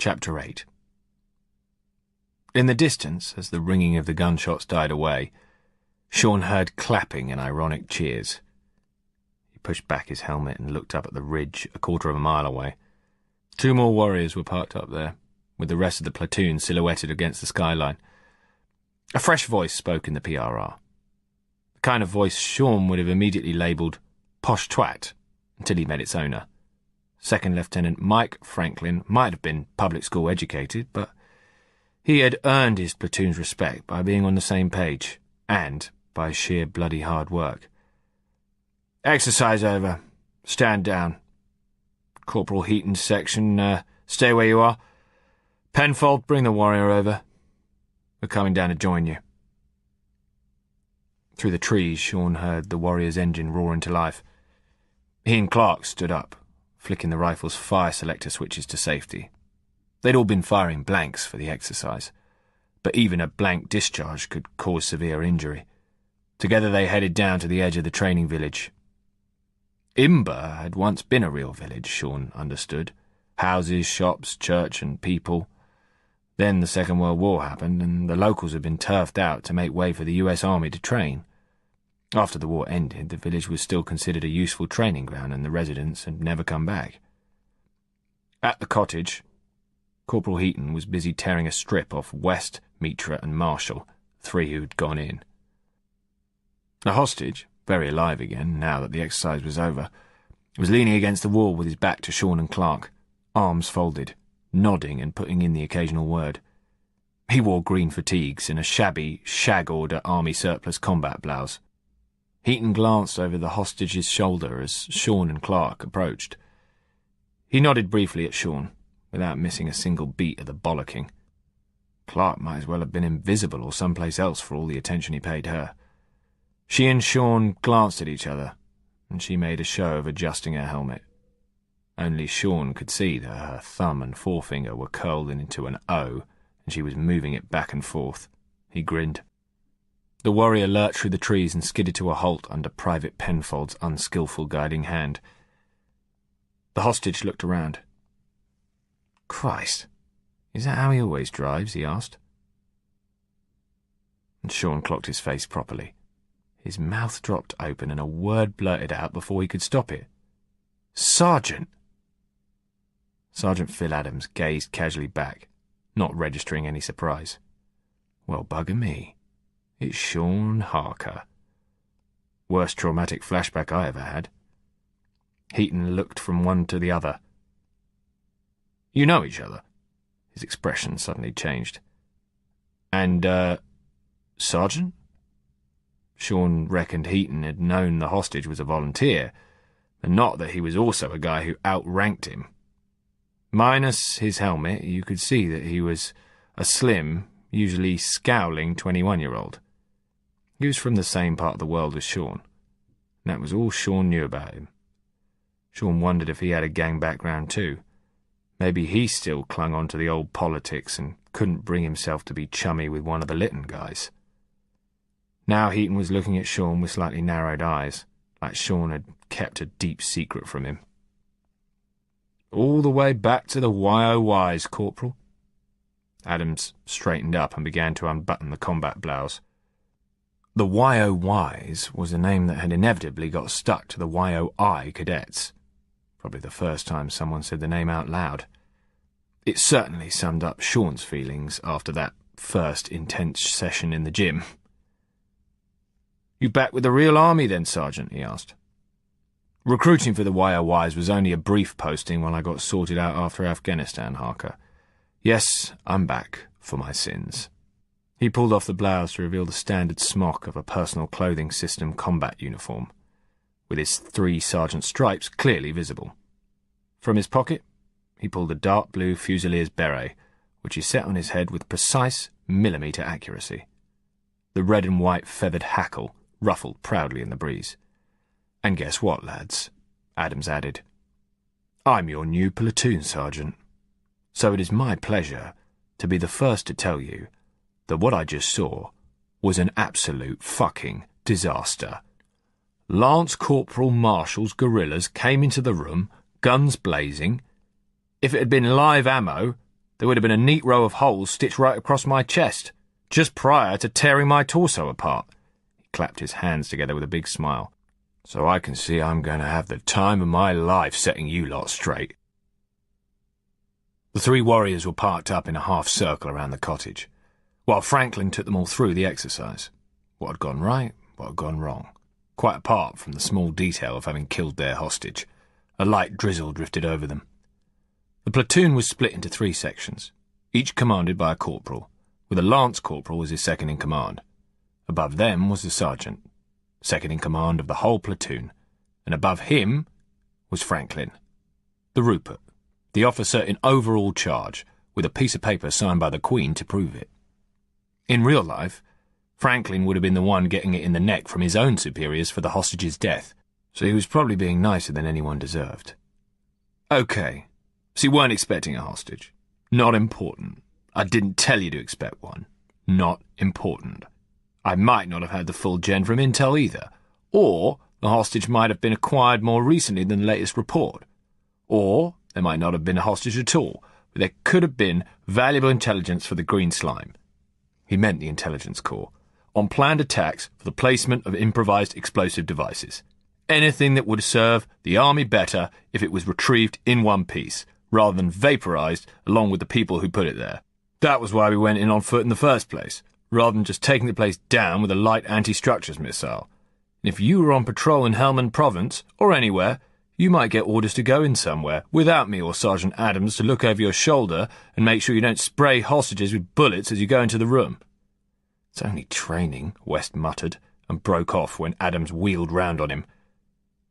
Chapter 8. In the distance, as the ringing of the gunshots died away, Sean heard clapping and ironic cheers. He pushed back his helmet and looked up at the ridge a quarter of a mile away. 2 more warriors were parked up there, with the rest of the platoon silhouetted against the skyline. A fresh voice spoke in the PRR. The kind of voice Sean would have immediately labelled posh twat until he met its owner. Second Lieutenant Mike Franklin might have been public school educated, but he had earned his platoon's respect by being on the same page, and by sheer bloody hard work. Exercise over. Stand down. Corporal Heaton's section, stay where you are. Penfold, bring the warrior over. We're coming down to join you. Through the trees, Sean heard the warrior's engine roar into life. He and Clark stood up, flicking the rifle's fire selector switches to safety. They'd all been firing blanks for the exercise, but even a blank discharge could cause severe injury. Together they headed down to the edge of the training village. Imber had once been a real village, Sean understood. Houses, shops, church and people. Then the Second World War happened, and the locals had been turfed out to make way for the US Army to train. After the war ended, the village was still considered a useful training ground, and the residents had never come back. At the cottage, Corporal Heaton was busy tearing a strip off West, Mitra and Marshall, 3 who'd gone in. The hostage, very alive again now that the exercise was over, was leaning against the wall with his back to Sean and Clark, arms folded, nodding and putting in the occasional word. He wore green fatigues and a shabby, shag-order army surplus combat blouse. Heaton glanced over the hostage's shoulder as Sean and Clark approached. He nodded briefly at Sean, without missing a single beat of the bollocking. Clark might as well have been invisible or someplace else for all the attention he paid her. She and Sean glanced at each other, and she made a show of adjusting her helmet. Only Sean could see that her thumb and forefinger were curled into an O, and she was moving it back and forth. He grinned. The warrior lurched through the trees and skidded to a halt under Private Penfold's unskillful guiding hand. The hostage looked around. "Christ, is that how he always drives?" he asked. And Sean clocked his face properly. His mouth dropped open and a word blurted out before he could stop it. "Sergeant!" Sergeant Phil Adams gazed casually back, not registering any surprise. "Well, bugger me. It's Sean Harker. Worst traumatic flashback I ever had." Heaton looked from one to the other. "You know each other?" His expression suddenly changed. "And, Sergeant?" Sean reckoned Heaton had known the hostage was a volunteer, and not that he was also a guy who outranked him. Minus his helmet, you could see that he was a slim, usually scowling 21-year-old. He was from the same part of the world as Sean, and that was all Sean knew about him. Sean wondered if he had a gang background too. Maybe he still clung on to the old politics and couldn't bring himself to be chummy with one of the Lytton guys. Now Heaton was looking at Sean with slightly narrowed eyes, like Sean had kept a deep secret from him. "All the way back to the YOYs, Corporal." Adams straightened up and began to unbutton the combat blouse. The YOYs was a name that had inevitably got stuck to the YOI cadets. Probably the first time someone said the name out loud. It certainly summed up Sean's feelings after that first intense session in the gym. "You back with the real army then, Sergeant?" he asked. "Recruiting for the YOYs was only a brief posting while I got sorted out after Afghanistan, Harker. Yes, I'm back for my sins." He pulled off the blouse to reveal the standard smock of a personal clothing system combat uniform, with his 3 sergeant stripes clearly visible. From his pocket, he pulled a dark blue Fusilier's beret, which he set on his head with precise millimetre accuracy. The red and white feathered hackle ruffled proudly in the breeze. "And guess what, lads?" Adams added. "I'm your new platoon sergeant. So it is my pleasure to be the first to tell you that what I just saw was an absolute fucking disaster. Lance Corporal Marshall's guerrillas came into the room, guns blazing. If it had been live ammo, there would have been a neat row of holes stitched right across my chest, just prior to tearing my torso apart. He clapped his hands together with a big smile. So I can see I'm going to have the time of my life setting you lot straight. The three warriors were parked up in a half-circle around the cottage, while Franklin took them all through the exercise. What had gone right, what had gone wrong. Quite apart from the small detail of having killed their hostage, a light drizzle drifted over them. The platoon was split into 3 sections, each commanded by a corporal, with a lance corporal as his second in command. Above them was the sergeant, second in command of the whole platoon, and above him was Franklin, the Rupert, the officer in overall charge, with a piece of paper signed by the Queen to prove it. In real life, Franklin would have been the one getting it in the neck from his own superiors for the hostage's death, so he was probably being nicer than anyone deserved. Okay, so you weren't expecting a hostage. Not important. I didn't tell you to expect one. Not important. I might not have had the full gen from intel either, or the hostage might have been acquired more recently than the latest report, or there might not have been a hostage at all, but there could have been valuable intelligence for the Green Slime. He meant the Intelligence Corps, on planned attacks for the placement of improvised explosive devices. Anything that would serve the army better if it was retrieved in one piece, rather than vaporized along with the people who put it there. That was why we went in on foot in the first place, rather than just taking the place down with a light anti-structures missile. And if you were on patrol in Helmand Province, or anywhere, you might get orders to go in somewhere, without me or Sergeant Adams to look over your shoulder and make sure you don't spray hostages with bullets as you go into the room. It's only training, West muttered, and broke off when Adams wheeled round on him.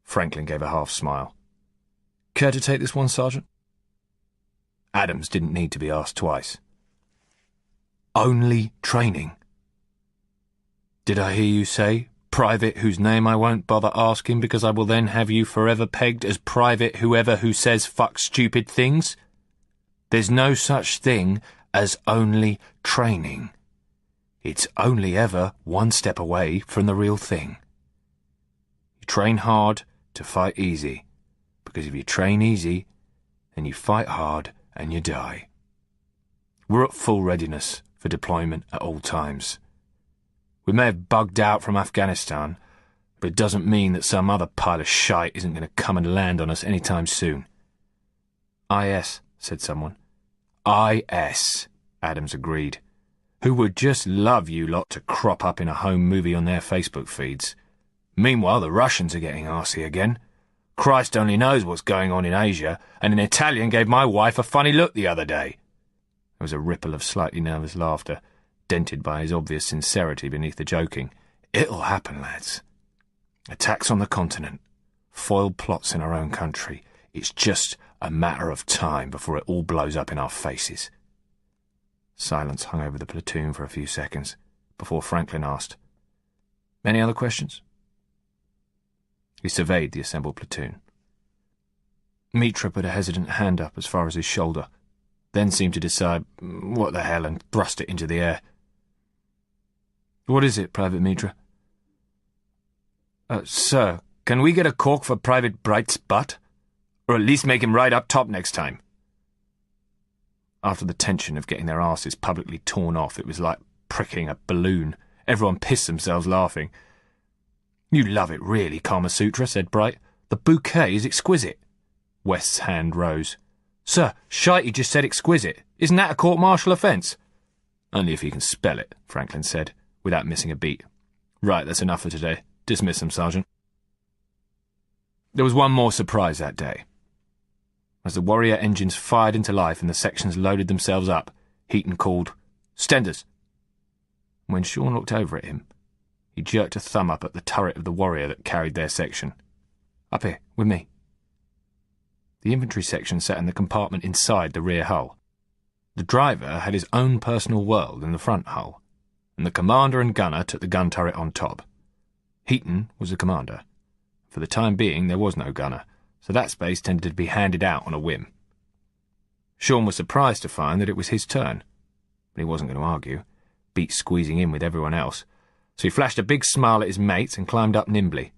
Franklin gave a half-smile. Care to take this one, Sergeant? Adams didn't need to be asked twice. Only training. Did I hear you say, private whose name I won't bother asking because I will then have you forever pegged as private whoever who says fuck stupid things? There's no such thing as only training. It's only ever one step away from the real thing. You train hard to fight easy, because if you train easy, then you fight hard and you die. We're at full readiness for deployment at all times. We may have bugged out from Afghanistan, but it doesn't mean that some other pile of shite isn't going to come and land on us anytime soon. IS, said someone. IS, Adams agreed. Who would just love you lot to crop up in a home movie on their Facebook feeds. Meanwhile, the Russians are getting arsey again. Christ only knows what's going on in Asia, and an Italian gave my wife a funny look the other day. There was a ripple of slightly nervous laughter, dented by his obvious sincerity beneath the joking. It'll happen, lads. Attacks on the continent, foiled plots in our own country. It's just a matter of time before it all blows up in our faces. Silence hung over the platoon for a few seconds, before Franklin asked, Any other questions? He surveyed the assembled platoon. Mitra put a hesitant hand up as far as his shoulder, then seemed to decide, what the hell, and thrust it into the air. What is it, Private Mitra? Sir, can we get a cork for Private Bright's butt? Or at least make him ride up top next time? After the tension of getting their asses publicly torn off, it was like pricking a balloon. Everyone pissed themselves laughing. You love it, really, Kama Sutra, said Bright. The bouquet is exquisite. West's hand rose. Sir, Shitey just said exquisite. Isn't that a court-martial offence? Only if you can spell it, Franklin said, without missing a beat. Right, that's enough for today. Dismiss them, Sergeant. There was one more surprise that day. As the warrior engines fired into life and the sections loaded themselves up, Heaton called, Stenders! When Sean looked over at him, he jerked a thumb up at the turret of the warrior that carried their section. Up here, with me. The infantry section sat in the compartment inside the rear hull. The driver had his own personal world in the front hull, and the commander and gunner took the gun turret on top. Heaton was the commander. For the time being, there was no gunner, so that space tended to be handed out on a whim. Sean was surprised to find that it was his turn, but he wasn't going to argue, beat squeezing in with everyone else, so he flashed a big smile at his mates and climbed up nimbly.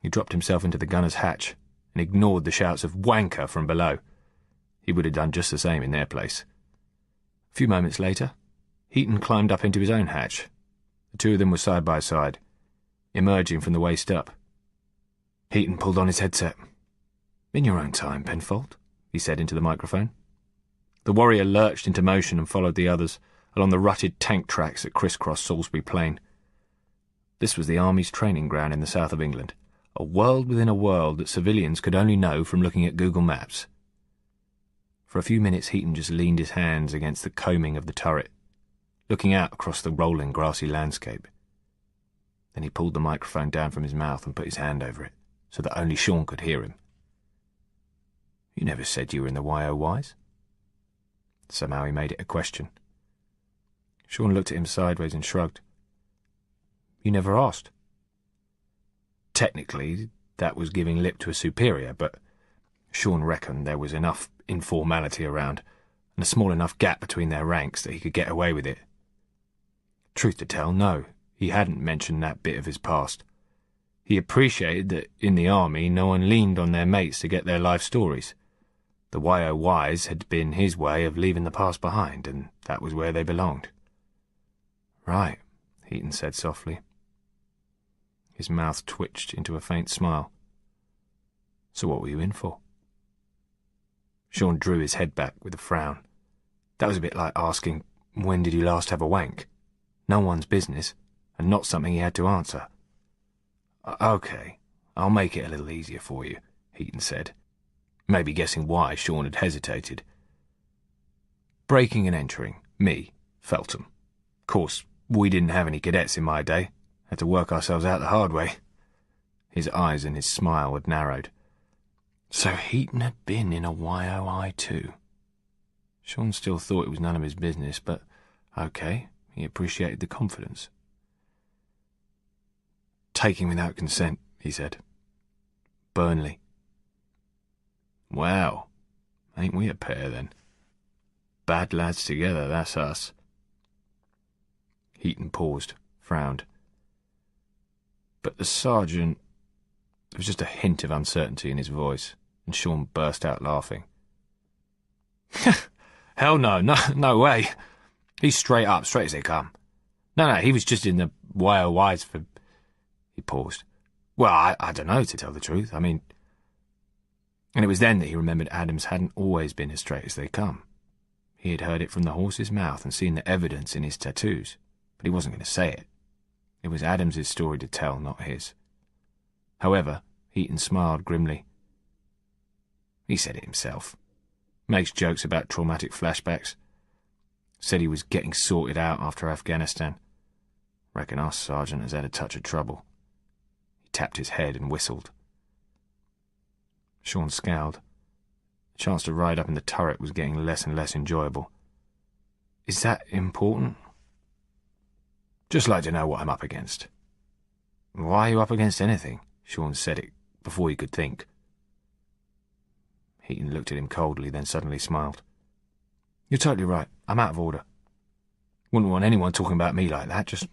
He dropped himself into the gunner's hatch and ignored the shouts of wanker from below. He would have done just the same in their place. few moments later, Heaton climbed up into his own hatch. The two of them were side by side, emerging from the waist up. Heaton pulled on his headset. "In your own time, Penfold," he said into the microphone. The warrior lurched into motion and followed the others along the rutted tank tracks that crisscrossed Salisbury Plain. This was the Army's training ground in the south of England, a world within a world that civilians could only know from looking at Google Maps. For a few minutes Heaton just leaned his hands against the coaming of the turret, looking out across the rolling grassy landscape. Then he pulled the microphone down from his mouth and put his hand over it, so that only Sean could hear him. "You never said you were in the YOYs?" Somehow he made it a question. Sean looked at him sideways and shrugged. "You never asked." Technically, that was giving lip to a superior, but Sean reckoned there was enough informality around, and a small enough gap between their ranks that he could get away with it. Truth to tell, no, he hadn't mentioned that bit of his past. He appreciated that in the army no one leaned on their mates to get their life stories. The YOYs had been his way of leaving the past behind, and that was where they belonged. "Right," Heaton said softly. His mouth twitched into a faint smile. "So what were you in for?" Sean drew his head back with a frown. That was a bit like asking, "When did you last have a wank?" No one's business, and not something he had to answer. "Okay, I'll make it a little easier for you," Heaton said, maybe guessing why Sean had hesitated. "Breaking and entering, me, Feltham. Of course, we didn't have any cadets in my day. Had to work ourselves out the hard way." His eyes and his smile had narrowed. So Heaton had been in a YOI too. Sean still thought it was none of his business, but okay, he appreciated the confidence. "Taking without consent," he said. "Burnley." "Wow, ain't we a pair then? Bad lads together, that's us." Heaton paused, frowned. But the sergeant... There was just a hint of uncertainty in his voice, and Sean burst out laughing. "Hell no, no way. He's straight up, straight as they come. No, he was just in the YOYs for..." He paused. "Well, I don't know, to tell the truth. I mean..." And it was then that he remembered Adams hadn't always been as straight as they come. He had heard it from the horse's mouth and seen the evidence in his tattoos, but he wasn't going to say it. It was Adams's story to tell, not his. However, Heaton smiled grimly. He said it himself. Makes jokes about traumatic flashbacks. Said he was getting sorted out after Afghanistan. Reckon our sergeant has had a touch of trouble. He tapped his head and whistled. Sean scowled. The chance to ride up in the turret was getting less and less enjoyable. "Is that important?" "Just like to know what I'm up against." "Why are you up against anything?" Sean said it before he could think. Heaton looked at him coldly, then suddenly smiled. "You're totally right. I'm out of order. Wouldn't want anyone talking about me like that. Just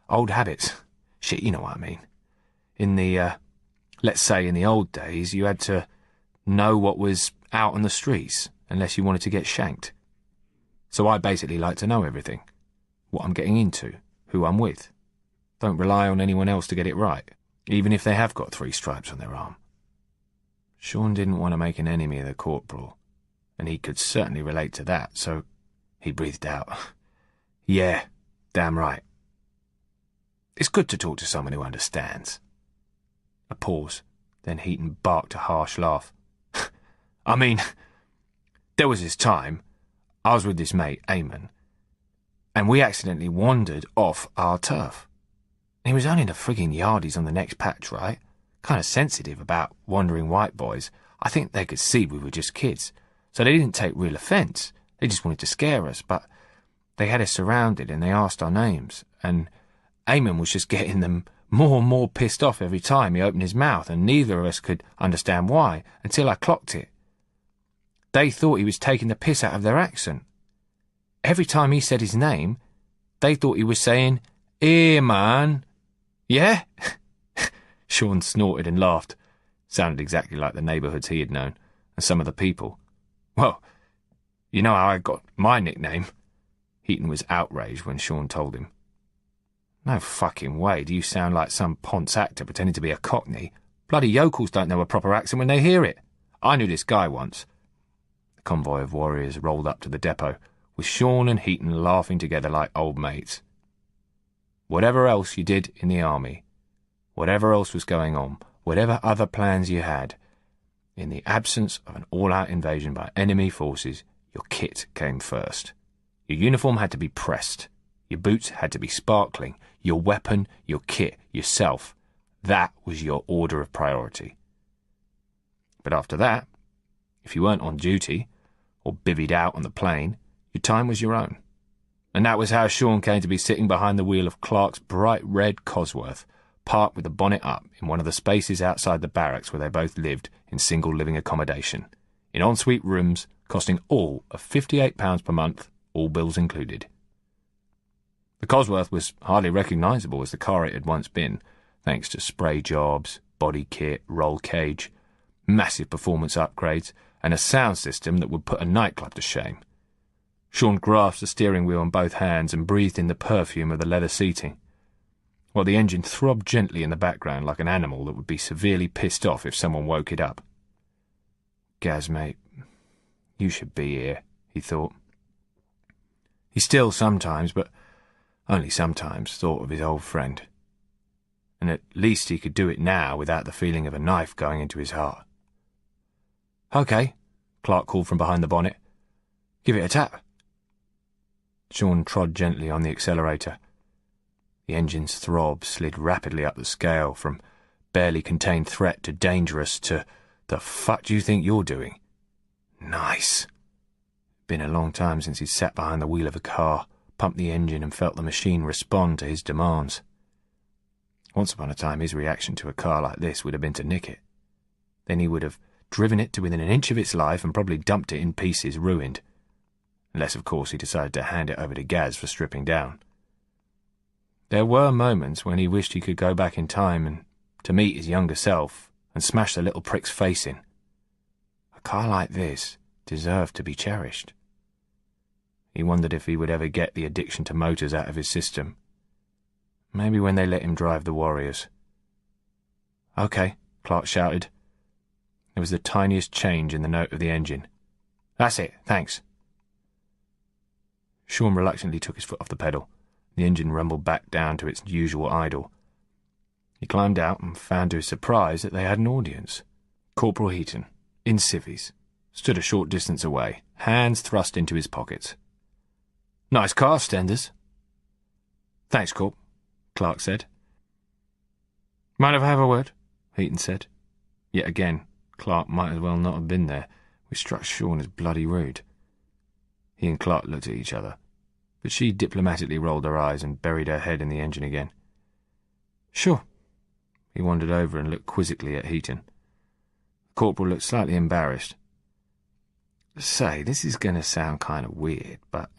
old habits. Shit, you know what I mean. In the, let's say in the old days, you had to know what was out on the streets, unless you wanted to get shanked. So I basically like to know everything. What I'm getting into, who I'm with. Don't rely on anyone else to get it right, even if they have got 3 stripes on their arm." Sean didn't want to make an enemy of the corporal, and he could certainly relate to that, so he breathed out. "Yeah, damn right. It's good to talk to someone who understands." A pause, then Heaton barked a harsh laugh. "I mean, there was this time, I was with this mate, Eamon, and we accidentally wandered off our turf. He was only in the frigging yardies on the next patch, right? Kind of sensitive about wandering white boys. I think they could see we were just kids, so they didn't take real offence. They just wanted to scare us, but they had us surrounded and they asked our names, and Eamon was just getting them more and more pissed off every time he opened his mouth, and neither of us could understand why, until I clocked it. They thought he was taking the piss out of their accent. Every time he said his name, they thought he was saying, 'Here, man.' Yeah?" Sean snorted and laughed. Sounded exactly like the neighbourhoods he had known, and some of the people. "Well, you know how I got my nickname. Heaton was outraged when Sean told him. No fucking way do you sound like some ponce actor pretending to be a cockney. Bloody yokels don't know a proper accent when they hear it. I knew this guy once. The convoy of warriors rolled up to the depot, with Sean and Heaton laughing together like old mates. Whatever else you did in the army, whatever else was going on, whatever other plans you had, in the absence of an all-out invasion by enemy forces, your kit came first. Your uniform had to be pressed. Your boots had to be sparkling. Your weapon, your kit, yourself. That was your order of priority. But after that, if you weren't on duty, or bivvied out on the plain, your time was your own. And that was how Sean came to be sitting behind the wheel of Clark's bright red Cosworth, parked with the bonnet up in one of the spaces outside the barracks where they both lived in single living accommodation, in ensuite rooms costing all of £58 per month, all bills included. The Cosworth was hardly recognisable as the car it had once been, thanks to spray jobs, body kit, roll cage, massive performance upgrades, and a sound system that would put a nightclub to shame. Sean grasped the steering wheel in both hands and breathed in the perfume of the leather seating, while the engine throbbed gently in the background like an animal that would be severely pissed off if someone woke it up. Gaz, mate, you should be here, he thought. He still sometimes, but only sometimes, thought of his old friend. And at least he could do it now without the feeling of a knife going into his heart. "OK," Clark called from behind the bonnet. "Give it a tap." Sean trod gently on the accelerator. The engine's throb slid rapidly up the scale from barely contained threat to dangerous to "the fuck do you think you're doing?" Nice. Been a long time since he'd sat behind the wheel of a car, pumped the engine and felt the machine respond to his demands. Once upon a time his reaction to a car like this would have been to nick it. Then he would have driven it to within an inch of its life and probably dumped it in pieces, ruined. Unless, of course, he decided to hand it over to Gaz for stripping down. There were moments when he wished he could go back in time and to meet his younger self and smash the little prick's face in. A car like this deserved to be cherished. He wondered if he would ever get the addiction to motors out of his system. Maybe when they let him drive the Warriors. "OK," Clark shouted. There was the tiniest change in the note of the engine. "That's it, thanks." Sean reluctantly took his foot off the pedal. The engine rumbled back down to its usual idle. He climbed out and found to his surprise that they had an audience. Corporal Heaton, in civvies, stood a short distance away, hands thrust into his pockets. "Nice car, Stenders." "Thanks, Corp," Clark said. "Mind if I have a word?" Heaton said. Yet again, Clark might as well not have been there, which struck Sean as bloody rude. He and Clark looked at each other, but she diplomatically rolled her eyes and buried her head in the engine again. "Sure." He wandered over and looked quizzically at Heaton. The corporal looked slightly embarrassed. "Say, this is going to sound kind of weird, but,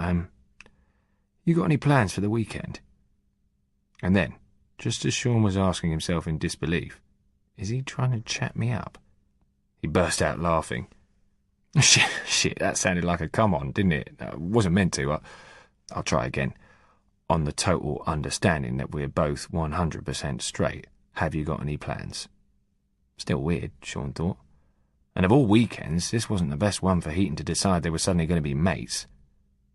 you got any plans for the weekend?" And then, just as Sean was asking himself in disbelief, "Is he trying to chat me up?" he burst out laughing. Shit, that sounded like a come-on, didn't it? I wasn't meant to. I'll try again. "On the total understanding that we're both 100% straight, have you got any plans?" Still weird, Sean thought. And of all weekends, this wasn't the best one for Heaton to decide they were suddenly going to be mates.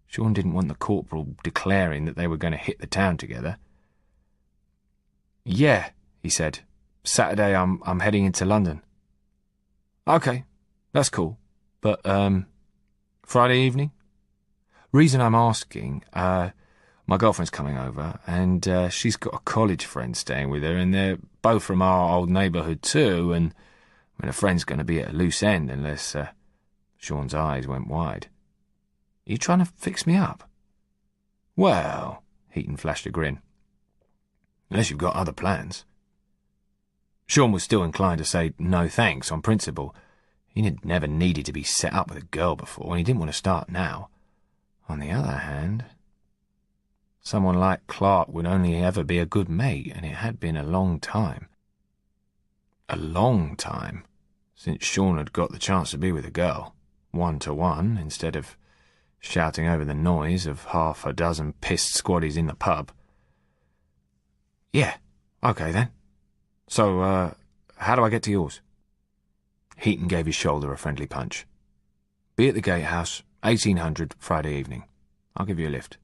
Sean didn't want the corporal declaring that they were going to hit the town together. "Yeah," he said. "Saturday I'm heading into London." "OK, that's cool. But, Friday evening?" "Reason I'm asking, my girlfriend's coming over, and she's got a college friend staying with her, and they're both from our old neighbourhood too, and a friend's going to be at a loose end unless..." Sean's eyes went wide. "Are you trying to fix me up?" "Well," Heaton flashed a grin, "unless you've got other plans." Sean was still inclined to say no thanks on principle. He had never needed to be set up with a girl before, and he didn't want to start now. On the other hand, someone like Clark would only ever be a good mate, and it had been a long time. A long time since Sean had got the chance to be with a girl, 1-to-1, instead of shouting over the noise of half a dozen pissed squaddies in the pub. "Yeah, okay then. So, how do I get to yours?" Heaton gave his shoulder a friendly punch. "Be at the gatehouse, 1800, Friday evening. I'll give you a lift."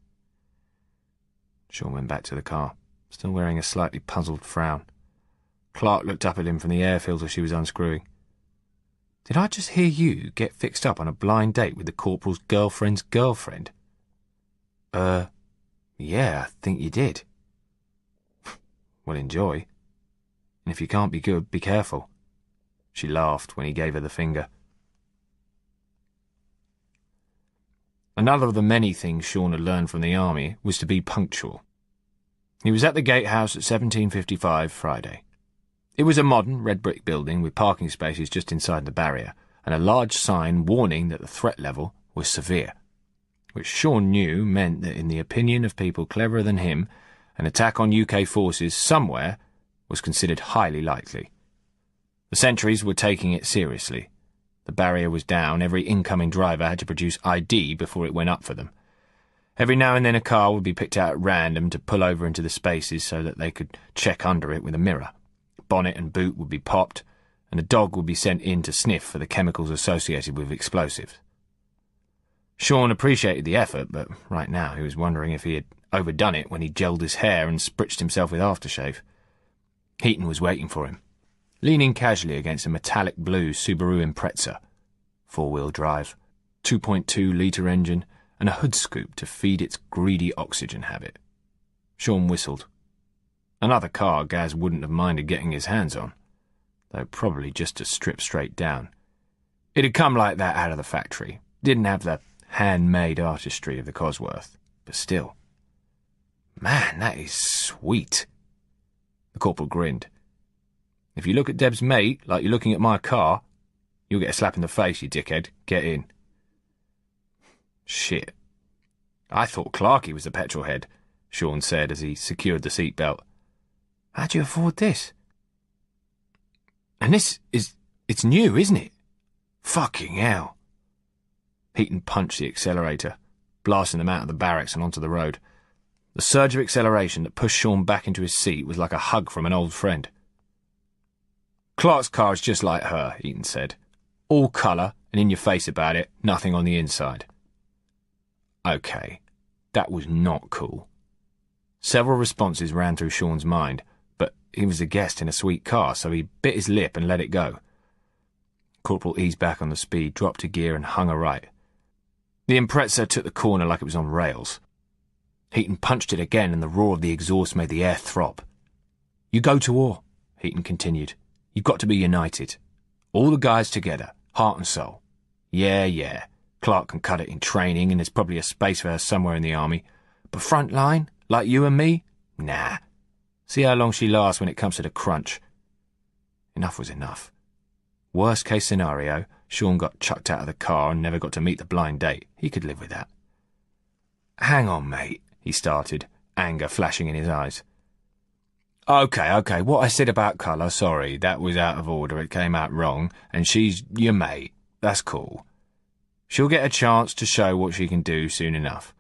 Sean went back to the car, still wearing a slightly puzzled frown. Clark looked up at him from the air filter she was unscrewing. "Did I just hear you get fixed up on a blind date with the corporal's girlfriend's girlfriend?" Yeah, I think you did." "Well, enjoy. And if you can't be good, be careful." She laughed when he gave her the finger. Another of the many things Sean had learned from the army was to be punctual. He was at the gatehouse at 17:55 Friday. It was a modern red brick building with parking spaces just inside the barrier and a large sign warning that the threat level was severe, which Sean knew meant that in the opinion of people cleverer than him, an attack on UK forces somewhere was considered highly likely. The sentries were taking it seriously. The barrier was down. Every incoming driver had to produce ID before it went up for them. Every now and then a car would be picked out at random to pull over into the spaces so that they could check under it with a mirror. Bonnet and boot would be popped, and a dog would be sent in to sniff for the chemicals associated with explosives. Sean appreciated the effort, but right now he was wondering if he had overdone it when he gelled his hair and spritzed himself with aftershave. Heaton was waiting for him, leaning casually against a metallic blue Subaru Impreza, 4-wheel drive, 2.2-litre engine, and a hood scoop to feed its greedy oxygen habit. Sean whistled. Another car Gaz wouldn't have minded getting his hands on, though probably just to strip straight down. It had come like that out of the factory. Didn't have the handmade artistry of the Cosworth, but still. "Man, that is sweet." The corporal grinned. "If you look at Deb's mate like you're looking at my car, you'll get a slap in the face, you dickhead. Get in." "Shit. I thought Clarky was the petrol head," Sean said as he secured the seatbelt. "How'd you afford this?" "And it's new, isn't it? Fucking hell." Heaton punched the accelerator, blasting them out of the barracks and onto the road. The surge of acceleration that pushed Sean back into his seat was like a hug from an old friend. "Clark's car is just like her," Heaton said. "All colour and in your face about it, nothing on the inside." Okay, that was not cool. Several responses ran through Sean's mind, but he was a guest in a sweet car, so he bit his lip and let it go. Corporal eased back on the speed, dropped a gear and hung a right. The Impreza took the corner like it was on rails. Heaton punched it again and the roar of the exhaust made the air throb. "You go to war," Heaton continued. "You've got to be united. All the guys together, heart and soul. Yeah. Clark can cut it in training and there's probably a space for her somewhere in the army. But front line, like you and me? Nah. See how long she lasts when it comes to the crunch." Enough was enough. Worst case scenario, Sean got chucked out of the car and never got to meet the blind date. He could live with that. "Hang on, mate," he started, anger flashing in his eyes. Okay, what I said about colour, sorry, that was out of order, it came out wrong, and she's your mate, that's cool. She'll get a chance to show what she can do soon enough."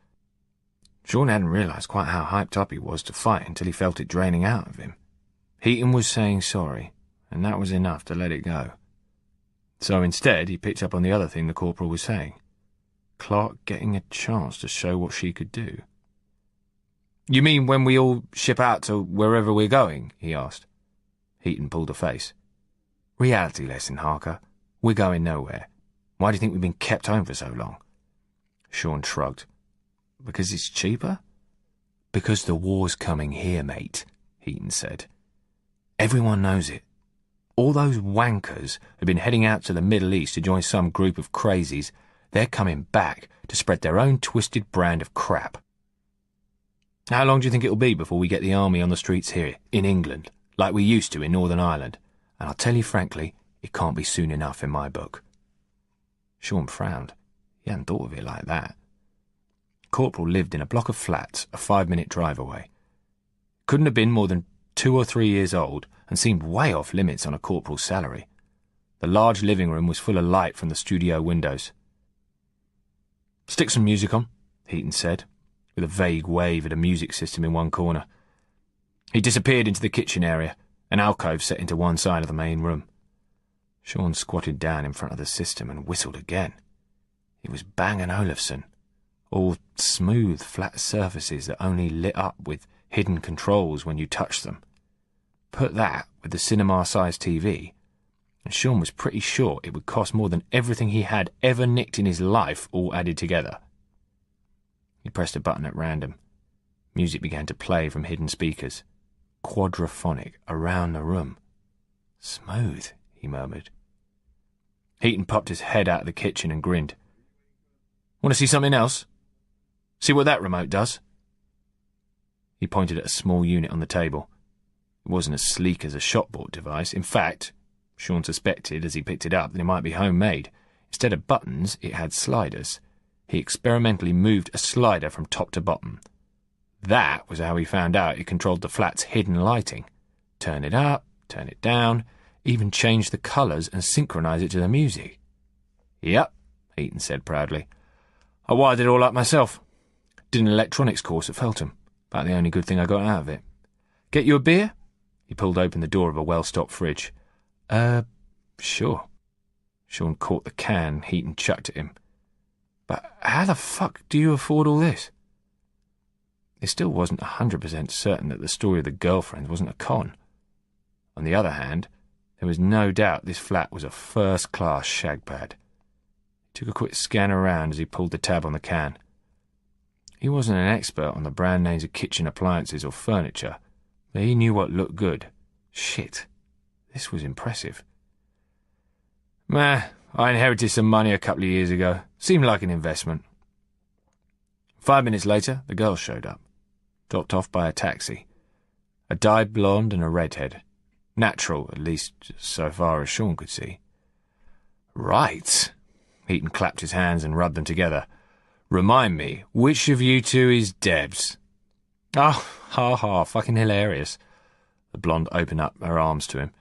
Sean hadn't realised quite how hyped up he was to fight until he felt it draining out of him. Heaton was saying sorry, and that was enough to let it go. So instead, he picked up on the other thing the corporal was saying. Clark getting a chance to show what she could do. "You mean when we all ship out to wherever we're going?" he asked. Heaton pulled a face. "Reality lesson, Harker. We're going nowhere. Why do you think we've been kept home for so long?" Sean shrugged. "Because it's cheaper?" "Because the war's coming here, mate," Heaton said. "Everyone knows it. All those wankers who've been heading out to the Middle East to join some group of crazies, they're coming back to spread their own twisted brand of crap. How long do you think it'll be before we get the army on the streets here, in England, like we used to in Northern Ireland? And I'll tell you frankly, it can't be soon enough in my book." Sean frowned. He hadn't thought of it like that. Corporal lived in a block of flats a 5-minute drive away. Couldn't have been more than 2 or 3 years old and seemed way off limits on a corporal's salary. The large living room was full of light from the studio windows. Stick some music on, Heaton said, with a vague wave at a music system in one corner. He disappeared into the kitchen area, an alcove set into one side of the main room. Sean squatted down in front of the system and whistled again. It was Bang & Olufsen, all smooth, flat surfaces that only lit up with hidden controls when you touched them. Put that with the cinema-sized TV, and Sean was pretty sure it would cost more than everything he had ever nicked in his life all added together. He pressed a button at random. Music began to play from hidden speakers, quadraphonic, around the room. Smooth, he murmured. Heaton popped his head out of the kitchen and grinned. Want to see something else? See what that remote does? He pointed at a small unit on the table. It wasn't as sleek as a shop-bought device. In fact, Sean suspected as he picked it up that it might be homemade. Instead of buttons, it had sliders. He experimentally moved a slider from top to bottom. That was how he found out it controlled the flat's hidden lighting. Turn it up, turn it down, even change the colours and synchronise it to the music. Yep, Heaton said proudly. I wired it all up myself. Did an electronics course at Feltham. About the only good thing I got out of it. Get you a beer? He pulled open the door of a well-stocked fridge. Sure. Sean caught the can Heaton chucked at him. But how the fuck do you afford all this? He still wasn't 100% certain that the story of the girlfriend wasn't a con. On the other hand, there was no doubt this flat was a first-class shag pad. He took a quick scan around as he pulled the tab on the can. He wasn't an expert on the brand names of kitchen appliances or furniture, but he knew what looked good. Shit, this was impressive. I inherited some money a couple of years ago. Seemed like an investment. 5 minutes later, the girls showed up, dropped off by a taxi. A dyed blonde and a redhead. Natural, at least so far as Sean could see. Right. Heaton clapped his hands and rubbed them together. Remind me, which of you two is Debs? Oh, fucking hilarious. The blonde opened up her arms to him.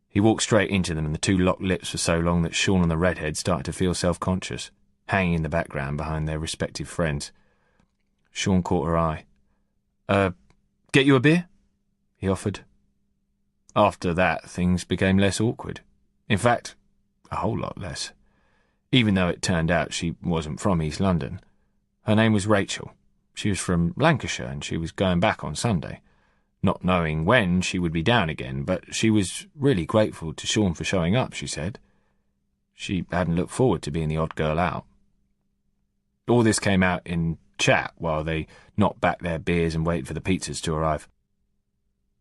He walked straight into them, and the two locked lips for so long that Sean and the redhead started to feel self-conscious, hanging in the background behind their respective friends. Sean caught her eye. Get you a beer? He offered. After that, things became less awkward. In fact, a whole lot less. Even though it turned out she wasn't from East London. Her name was Rachel. She was from Lancashire, and she was going back on Sunday. Not knowing when she would be down again, but she was really grateful to Sean for showing up, she said. She hadn't looked forward to being the odd girl out. All this came out in chat while they knocked back their beers and waited for the pizzas to arrive.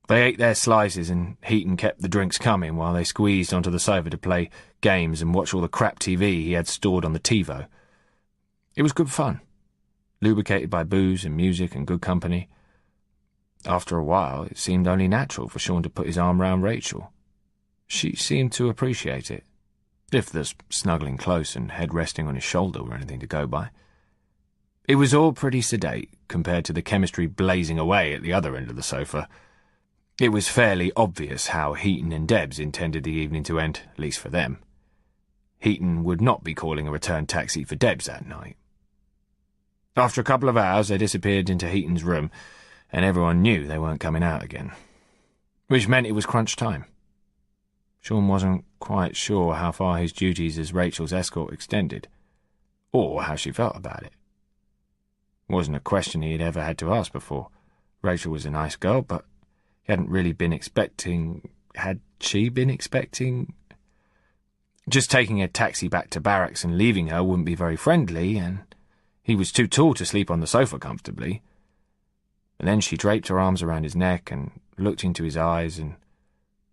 They ate their slices, and Heaton kept the drinks coming while they squeezed onto the sofa to play games and watch all the crap TV he had stored on the TiVo. It was good fun, lubricated by booze and music and good company. After a while, it seemed only natural for Sean to put his arm round Rachel. She seemed to appreciate it, if the snuggling close and head resting on his shoulder were anything to go by. It was all pretty sedate compared to the chemistry blazing away at the other end of the sofa. It was fairly obvious how Heaton and Debs intended the evening to end, at least for them. Heaton would not be calling a return taxi for Debs that night. After a couple of hours, they disappeared into Heaton's room, and everyone knew they weren't coming out again. Which meant it was crunch time. Sean wasn't quite sure how far his duties as Rachel's escort extended, or how she felt about it. It wasn't a question he had ever had to ask before. Rachel was a nice girl, but he hadn't really been expecting... Had she been expecting? Just taking a taxi back to barracks and leaving her wouldn't be very friendly, and he was too tall to sleep on the sofa comfortably. And then she draped her arms around his neck and looked into his eyes and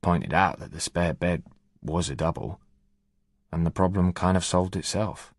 pointed out that the spare bed was a double, and the problem kind of solved itself.